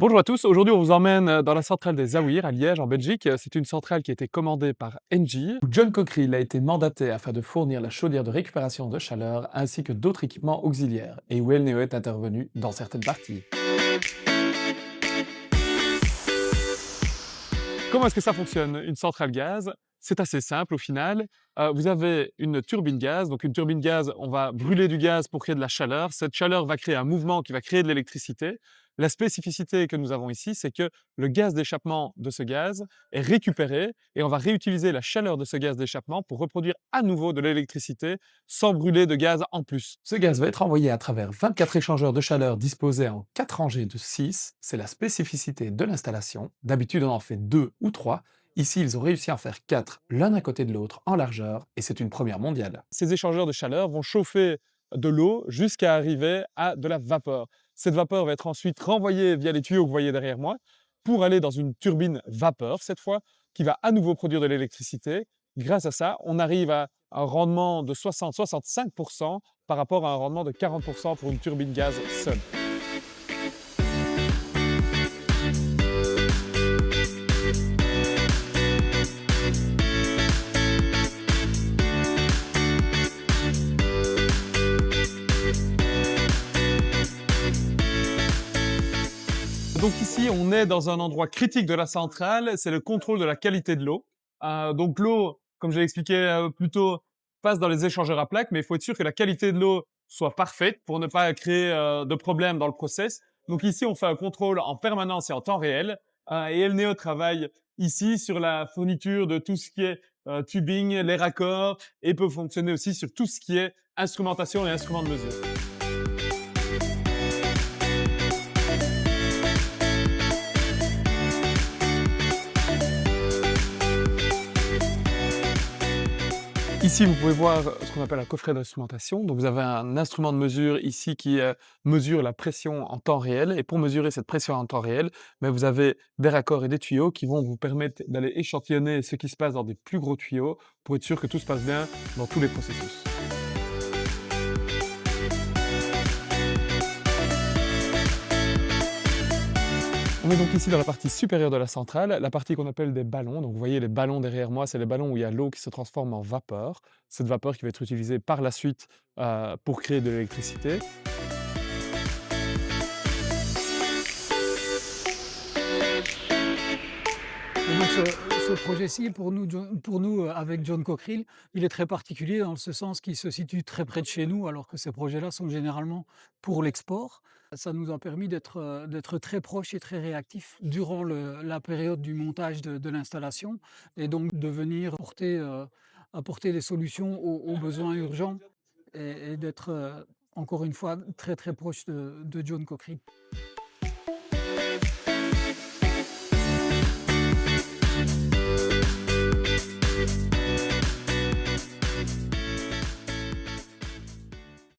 Bonjour à tous, aujourd'hui on vous emmène dans la centrale des Aouir à Liège en Belgique. C'est une centrale qui a été commandée par Engie. John Cockerill a été mandaté afin de fournir la chaudière de récupération de chaleur ainsi que d'autres équipements auxiliaires et où Elneo est intervenu dans certaines parties. Comment est-ce que ça fonctionne, une centrale gaz? C'est assez simple au final. Vous avez une turbine gaz. Donc une turbine gaz, on va brûler du gaz pour créer de la chaleur. Cette chaleur va créer un mouvement qui va créer de l'électricité. La spécificité que nous avons ici, c'est que le gaz d'échappement de ce gaz est récupéré et on va réutiliser la chaleur de ce gaz d'échappement pour reproduire à nouveau de l'électricité sans brûler de gaz en plus. Ce gaz va être envoyé à travers 24 échangeurs de chaleur disposés en 4 rangées de 6. C'est la spécificité de l'installation. D'habitude, on en fait 2 ou 3. Ici, ils ont réussi à en faire 4, l'un à côté de l'autre, en largeur, et c'est une première mondiale. Ces échangeurs de chaleur vont chauffer de l'eau jusqu'à arriver à de la vapeur. Cette vapeur va être ensuite renvoyée via les tuyaux que vous voyez derrière moi pour aller dans une turbine vapeur, cette fois, qui va à nouveau produire de l'électricité. Grâce à ça, on arrive à un rendement de 60-65% par rapport à un rendement de 40% pour une turbine gaz seule. Donc ici, on est dans un endroit critique de la centrale, c'est le contrôle de la qualité de l'eau. Donc l'eau, comme j'ai expliqué plus tôt, passe dans les échangeurs à plaques, mais il faut être sûr que la qualité de l'eau soit parfaite pour ne pas créer de problème dans le process. Donc ici, on fait un contrôle en permanence et en temps réel. Et Elneo travaille ici sur la fourniture de tout ce qui est tubing, les raccords, et peut fonctionner aussi sur tout ce qui est instrumentation et instruments de mesure. Ici, vous pouvez voir ce qu'on appelle un coffret d'instrumentation. Donc, vous avez un instrument de mesure ici qui mesure la pression en temps réel. Et pour mesurer cette pression en temps réel, ben, vous avez des raccords et des tuyaux qui vont vous permettre d'aller échantillonner ce qui se passe dans des plus gros tuyaux pour être sûr que tout se passe bien dans tous les processus. On est donc ici dans la partie supérieure de la centrale, la partie qu'on appelle des ballons. Donc vous voyez les ballons derrière moi, c'est les ballons où il y a l'eau qui se transforme en vapeur. Cette vapeur qui va être utilisée par la suite pour créer de l'électricité. Et donc ce projet-ci, pour nous, avec John Cockerill, il est très particulier dans ce sens qu'il se situe très près de chez nous, alors que ces projets-là sont généralement pour l'export. Ça nous a permis d'être très proches et très réactifs durant la période du montage de l'installation et donc de venir apporter des solutions aux besoins urgents et d'être, encore une fois, très, très proche de John Cockerill.